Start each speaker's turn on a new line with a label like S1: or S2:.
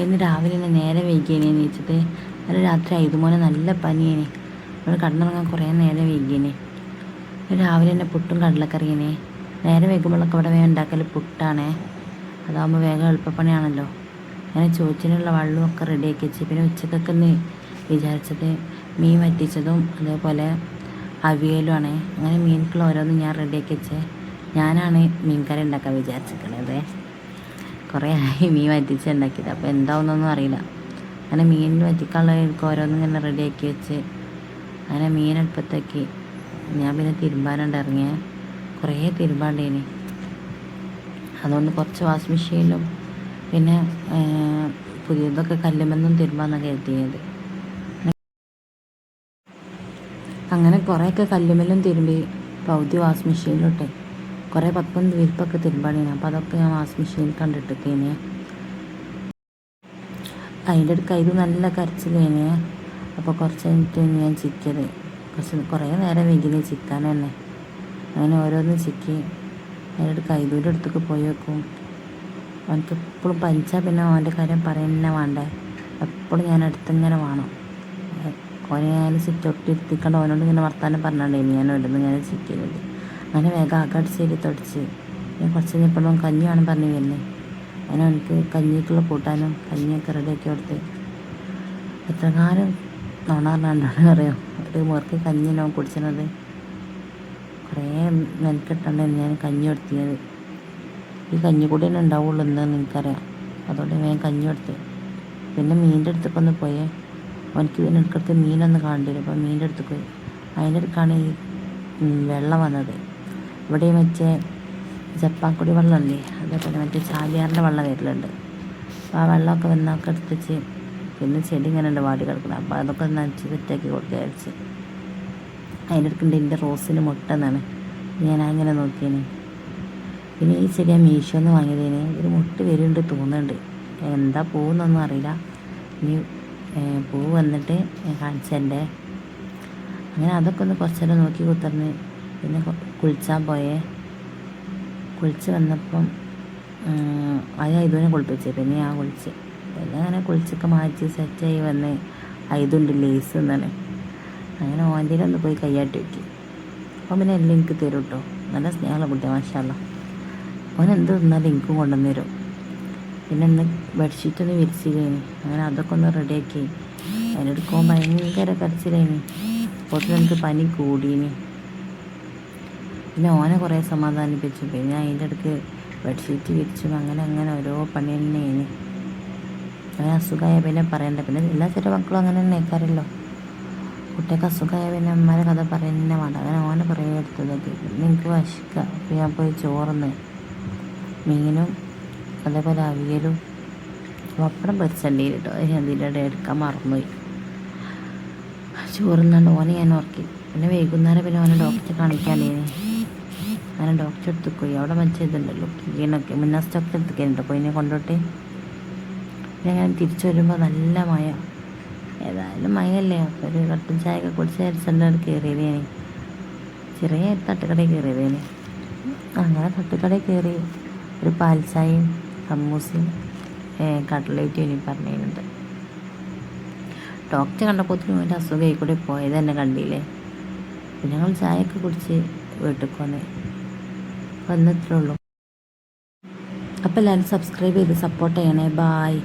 S1: ഇന്ന് രാവിലെ തന്നെ നേരെ വൈകിയേനെ എണീച്ചിട്ട്. അത് രാത്രി ആയതുപോലെ നല്ല പനിയേനെ. നമ്മൾ കടന്നിറങ്ങാൻ കുറേ നേരം വൈകിയേനെ. രാവിലെ തന്നെ പുട്ടും കടലക്കറിയേനെ. നേരെ വൈകുമ്പോഴൊക്കെ ഇവിടെ വേഗം ഉണ്ടാക്കൽ പുട്ടാണേ. അതാകുമ്പോൾ വേഗം എളുപ്പപ്പണിയാണല്ലോ. അങ്ങനെ ചോറ്റിനുള്ള വെള്ളമൊക്കെ റെഡിയാക്കി വെച്ച്. പിന്നെ ഉച്ചക്കൊക്കെ ഒന്ന് വിചാരിച്ചത് മീൻ വറ്റിച്ചതും അതേപോലെ അവിയലുമാണ്. അങ്ങനെ മീനുക്കുള്ള ഓരോന്നും ഞാൻ റെഡിയാക്കി വെച്ചേ. ഞാനാണ് മീൻ കറി ഉണ്ടാക്കാൻ വിചാരിച്ചിരിക്കണത്. കുറേ ആയി മീൻ വറ്റിച്ച് ഉണ്ടാക്കിയത്. അപ്പോൾ എന്താവുന്നൊന്നും അറിയില്ല. അങ്ങനെ മീൻ വറ്റിക്കാനുള്ള എനിക്ക് ഓരോന്നും ഇങ്ങനെ റെഡിയാക്കി വെച്ച് അങ്ങനെ മീൻ അടുപ്പത്താക്കി. ഞാൻ പിന്നെ തിരുമ്പാനുണ്ട് ഇറങ്ങിയ കുറേ തിരുമ്പാണ്ടേനി. അതുകൊണ്ട് കുറച്ച് വാഷിംഗ് മെഷീനിലും പിന്നെ പുതിയതൊക്കെ കല്ലുമെന്നും തിരുമ്പാന്നൊക്കെ എത്തിയത്. അങ്ങനെ കുറേയൊക്കെ കല്ലുമെല്ലും തിരുമ്പി പകുതി വാഷിംഗ് മെഷീനിലോട്ടെ. കുറേ 10 വിരിപ്പൊക്കെ തിരുമ്പാടിയാണ്. അപ്പോൾ അതൊക്കെ ഞാൻ വാഷിംഗ് മെഷീനിൽ കണ്ടിട്ടൊക്കെയാണ്. അതിൻ്റെ അടുത്ത് ഇത് നല്ല കരച്ചിലേനെ. അപ്പോൾ കുറച്ച് കഴിഞ്ഞിട്ട് ഞാൻ ചിക്കത് കുറേ നേരം വൈകിനെ ചിക്കാൻ തന്നെ. അങ്ങനെ ഓരോന്ന് ചിക്കി അതിൻ്റെ അടുത്ത് കൈതൂൻ്റെ അടുത്തൊക്കെ പോയി വെക്കും. അവനക്ക് എപ്പോഴും പനിച്ചാൽ പിന്നെ അവൻ്റെ കാര്യം പറയുന്നേ വേണ്ടേ. എപ്പോഴും ഞാൻ അടുത്തിങ്ങനെ വേണം. ഓനെ ഞാൻ സിറ്റൊട്ടിരുത്തിക്കൊണ്ട് ഓനോട് ഇങ്ങനെ വർത്താനം പറഞ്ഞാണ്ടേ ഞാൻ ഓരോന്ന് ഇങ്ങനെ ചിക്കുന്നത്. അങ്ങനെ വേഗം അകടിച്ചേരി തുടച്ച് ഞാൻ കുറച്ച് കഴിഞ്ഞപ്പോഴും കഞ്ഞി വേണം പറഞ്ഞു വരുന്നത്. അങ്ങനെ അവനക്ക് കഞ്ഞിക്കുള്ള കൂട്ടാനും കഞ്ഞിയൊക്കെ റെഡിയാക്കി കൊടുത്ത്. എത്ര കാലം നോണ പറഞ്ഞാണ്ടാണ് അറിയാം ഒരു മുറുക്ക് കഞ്ഞി ഞാൻ കുടിച്ചത്. കുറേ നെൽക്കിട്ടാണ്ട് ഞാൻ കഞ്ഞി കൊടുത്തിയത്. ഈ കഞ്ഞി കൂടി തന്നെ ഉണ്ടാവുള്ളൂ എന്ന് എനിക്കറിയാം. അതുകൊണ്ട് ഞാൻ കഞ്ഞി കൊടുത്ത്. പിന്നെ മീനിൻ്റെ അടുത്തൊക്കെ ഒന്ന് പോയേ. അവനക്ക് പിന്നെ ഇടയ്ക്കിടയ്ക്ക് മീനൊന്ന് കാണേണ്ടി വരും. അപ്പോൾ മീനിൻ്റെ അടുത്ത് പോയി അതിൻ്റെ അടുക്കാണ് ഈ വെള്ളം വന്നത്. ഇവിടെ മറ്റേ ജപ്പാൻകുടി വെള്ളമല്ലേ, അതേപോലെ മറ്റേ ചാലിയാറിൻ്റെ വെള്ളം വരലുണ്ട്. അപ്പോൾ ആ വെള്ളമൊക്കെ വന്നൊക്കെ എടുത്തിച്ച് പിന്നെ ചെടി ഇങ്ങനെ ഉണ്ട് വാടി കിടക്കണം. അപ്പോൾ അതൊക്കെ നനച്ച് സെറ്റാക്കി കൊടുക്കുക വിചാരിച്ച്. അതിൻ്റെ അടുക്കുണ്ട് എൻ്റെ റോസിന് മുട്ട എന്നാണ് ഞാൻ അങ്ങനെ നോക്കിയേനെ. പിന്നെ ഈ ചെടി ആ മീഷോന്ന് വാങ്ങിയതിന് ഒരു മുട്ട വരുന്നുണ്ട് തോന്നുന്നുണ്ട്. എന്താ പൂവെന്നൊന്നും അറിയില്ല. ഇനി പൂവ് വന്നിട്ട് കാണിച്ചെൻ്റെ. അങ്ങനെ അതൊക്കെ ഒന്ന് കുറച്ച് നേരം നോക്കി കുത്തിർന്ന് പിന്നെ കുളിച്ചാൻ പോയേ. കുളിച്ച് വന്നപ്പം ഇതുവരെ കുളിപ്പിച്ച്. പിന്നെ ഞാൻ കുളിച്ച് പിന്നെ അങ്ങനെ കുളിച്ചൊക്കെ മാറ്റി സെറ്റായി വന്ന് ഇതുണ്ട് ലേസ് എന്നാണ്. അങ്ങനെ ഓൻ്റെയിലൊന്ന് പോയി കയ്യാട്ടി വെക്കി. അപ്പം പിന്നെ എല്ലാം എനിക്ക് തരും കേട്ടോ. നല്ല സ്നേഹമുള്ള കുട്ടിയാണ് മാഷാല്ല. ഓൻ എന്ത് തിന്നാലും എനിക്കും കൊണ്ടുവന്ന് തരും. പിന്നെ ഇന്ന് ബെഡ്ഷീറ്റൊന്ന് വിരിച്ചില്ലേനി. അങ്ങനെ അതൊക്കെ ഒന്ന് റെഡിയാക്കി. അതിനെടുക്കുമ്പോൾ ഭയങ്കര കരച്ചിലേനി. അപ്പോൾ എനിക്ക് പനി കൂടീനി. പിന്നെ ഓനെ കുറേ സമാധാനിപ്പിച്ചു. പിന്നെ അതിൻ്റെ ഇടയ്ക്ക് ബെഡ്ഷീറ്റ് വിരിച്ചും അങ്ങനെ അങ്ങനെ ഓരോ പണി തന്നെയാണ്. അങ്ങനെ അസുഖമായ പിന്നെ പറയണ്ട. പിന്നെ എല്ലാ ചെറിയ മക്കളും അങ്ങനെ തന്നെ കേൾക്കാറല്ലോ. കുട്ടിയൊക്കെ അസുഖമായ പിന്നെ അമ്മമാരെ കഥ പറയുന്നേ വേണ്ട. അങ്ങനെ ഓനെ കുറേ എടുത്തതൊക്കെ. പിന്നെ എനിക്ക് വശിക്കുക. അപ്പോൾ ഞാൻ പോയി ചോറുന്ന് മീനും അതേപോലെ അവിയലും പപ്പടം പൊരിച്ചണ്ടീ കേട്ടോ. അതിൻ്റെ ഇടയിൽ എടുക്കാൻ മറന്നുപോയി. ചോറുന്നാണ്ട് ഓനെ ഞാൻ ഉറക്കി. പിന്നെ വൈകുന്നേരം പിന്നെ ഓനെ ഡോക്ടറെ കാണിക്കാനേ. അങ്ങനെ ഡോക്ടറെ അടുത്ത് പോയി. അവിടെ മറ്റേ ഇതുണ്ടല്ലോ ക്ലീനൊക്കെ മുന്നേ സ്റ്റോക്ക് എടുത്തിട്ടുണ്ട്. അപ്പോൾ ഇതിനെ കൊണ്ടോട്ടെ. പിന്നെ ഞാൻ തിരിച്ചു വരുമ്പോൾ നല്ല മഴ. ഏതായാലും മഴയല്ലേ. അപ്പോൾ ഒരു കട്ടൻ ചായയൊക്കെ കുടിച്ച് അരിച്ചെല്ലാം കയറിയതേനെ. ചെറിയ തട്ടുകടയിൽ കയറിയതേനെ. അങ്ങനെ തട്ടുകടയിൽ കയറി ഒരു പാൽച്ചായയും സമൂസയും കട്ട്ലേറ്റും ഇനി പറഞ്ഞിട്ടുണ്ട്. ഡോക്ടറെ കണ്ടപ്പോഴത്തേനും എൻ്റെ അസുഖമായി കൂടെ പോയത് തന്നെ കണ്ടില്ലേ. പിന്നെ ഞങ്ങൾ ചായയൊക്കെ കുടിച്ച് വീട്ടിൽ പോന്നെ. അപ്പോൾ ഇന്നത്രേ ഉള്ളൂ. അപ്പോൾ എല്ലാവരും സബ്സ്ക്രൈബ് ചെയ്ത് സപ്പോർട്ട് ചെയ്യണേ. ബായ്.